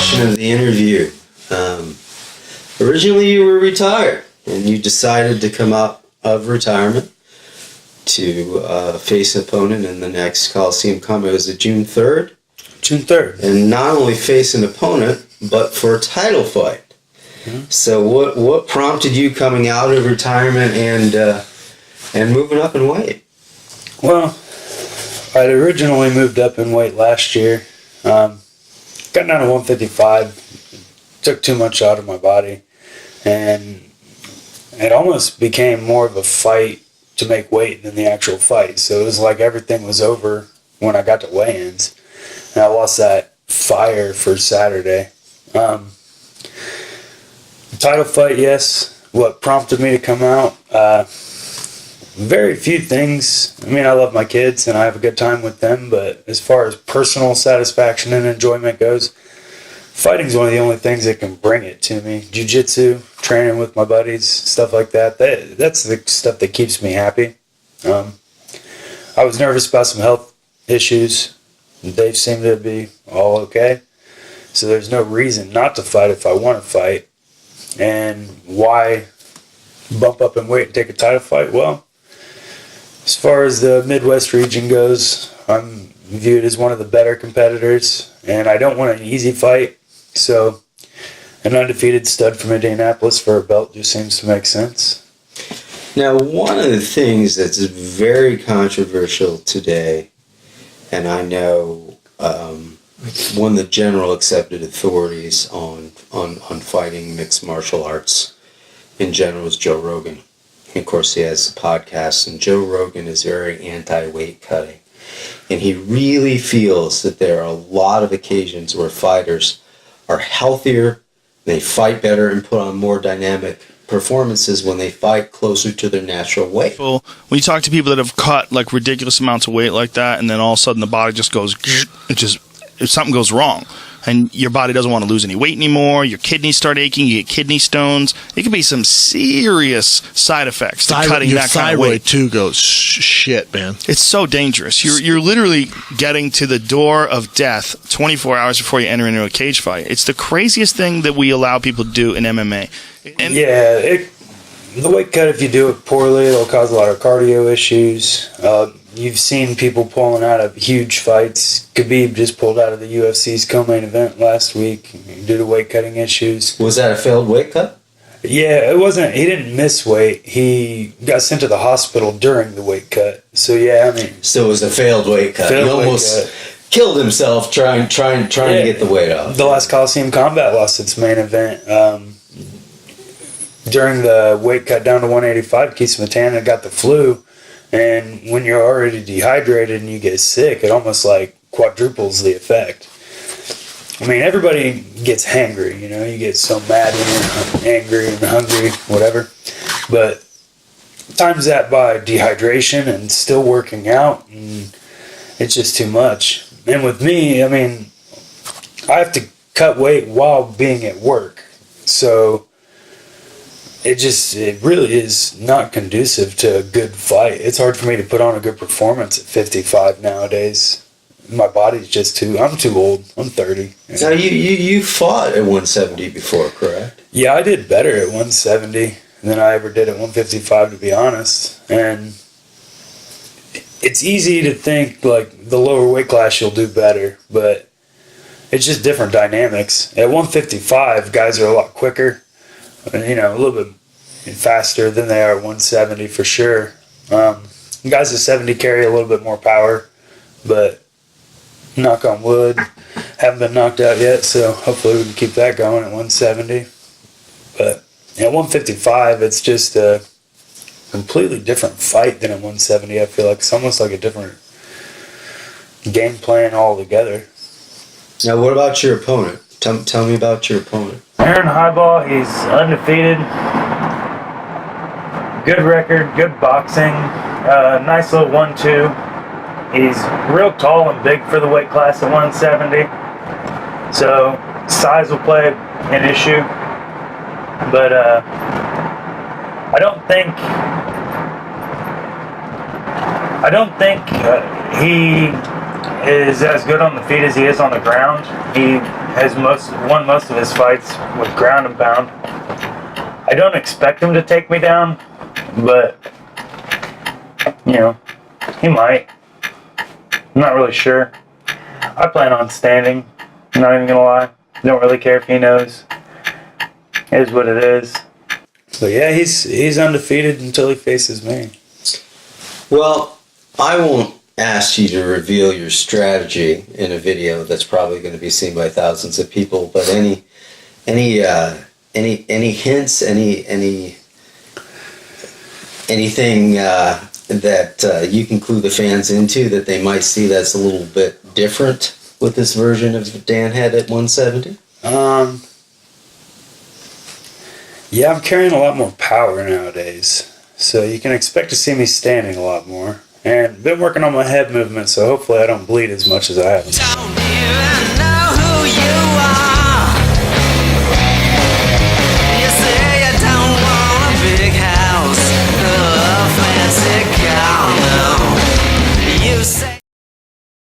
question of the interview. Originally you were retired, and you decided to come out of retirement to face an opponent in the next Colosseum combat. Was it June 3rd? June 3rd. And not only face an opponent, but for a title fight. Mm-hmm. So what prompted you coming out of retirement and moving up in weight? Well, I'd originally moved up in weight last year. Got down to 155. Took too much out of my body. And it almost became more of a fight to make weight than the actual fight. So it was like everything was over when I got to weigh-ins. And I lost that fire for Saturday. Title fight, yes. What prompted me to come out? Very few things. I mean, I love my kids and I have a good time with them, but as far as personal satisfaction and enjoyment goes, fighting's one of the only things that can bring it to me. Jiu-Jitsu, training with my buddies, stuff like that. That's the stuff that keeps me happy. I was nervous about some health issues. They seem to be all okay. So there's no reason not to fight if I want to fight. And why bump up in weight and take a title fight? Well, as far as the Midwest region goes, I'm viewed as one of the better competitors, and I don't want an easy fight. So an undefeated stud from Indianapolis for a belt just seems to make sense. Now, one of the things that's very controversial today, and I know one of the general accepted authorities on fighting mixed martial arts in general is Joe Rogan. And of course, he has a podcast, and Joe Rogan is very anti-weight cutting. And he really feels that there are a lot of occasions where fighters are healthier, they fight better, and put on more dynamic performances when they fight closer to their natural weight. Well, when you talk to people that have cut like ridiculous amounts of weight like that, and then all of a sudden the body just goes, if something goes wrong, and your body doesn't want to lose any weight anymore, your kidneys start aching, you get kidney stones. It could be some serious side effects to cutting that kind of weight. Your thyroid too goes shit, man. It's so dangerous. You're literally getting to the door of death 24 hours before you enter into a cage fight. It's the craziest thing that we allow people to do in MMA. And the weight cut, if you do it poorly, it'll cause a lot of cardio issues. You've seen people pulling out of huge fights. Khabib just pulled out of the UFC's co-main event last week due to weight cutting issues. Was that a failed weight cut? Yeah, it wasn't. He didn't miss weight. He got sent to the hospital during the weight cut. So yeah, I mean, so it was a failed weight cut. He almost killed himself trying to get the weight off. The last Colosseum Combat lost its main event. During the weight cut down to 185, Keith Smetana got the flu. And when you're already dehydrated and you get sick, it almost like quadruples the effect. I mean, everybody gets hangry, you know, you get so mad when you're angry and hungry, whatever. But times that by dehydration and still working out, and it's just too much. And with me, I mean, I have to cut weight while being at work. So it really is not conducive to a good fight. It's hard for me to put on a good performance at 55 nowadays. My body's just I'm too old. I'm 30. Now, you fought at 170 before, correct? Yeah, I did better at 170 than I ever did at 155, to be honest. And it's easy to think, like, the lower weight class you'll do better, but it's just different dynamics. At 155, guys are a lot quicker. You know, a little bit faster than they are at 170 for sure. Guys at 70 carry a little bit more power, but knock on wood, haven't been knocked out yet, so hopefully we can keep that going at 170. But at 155, it's just a completely different fight than at 170. I feel like it's almost like a different game plan altogether. Now, what about your opponent? Tell me about your opponent. Aaron Highball, he's undefeated. Good record, good boxing. Nice little 1-2. He's real tall and big for the weight class at 170. So size will play an issue. But I don't think he is as good on the feet as he is on the ground. has won most of his fights with ground and pound. I don't expect him to take me down, but you know, he might. I'm not really sure. I plan on standing. I'm not even gonna lie. Don't really care if he knows. It is what it is. But yeah, he's undefeated until he faces me. Well, I won't ask you to reveal your strategy in a video that's probably going to be seen by thousands of people. But any hints, anything that you can clue the fans into that they might see that's a little bit different with this version of Dan Head at 170? Yeah, I'm carrying a lot more power nowadays. So you can expect to see me standing a lot more. And been working on my head movement, so hopefully I don't bleed as much as I have. Don't even know who you are.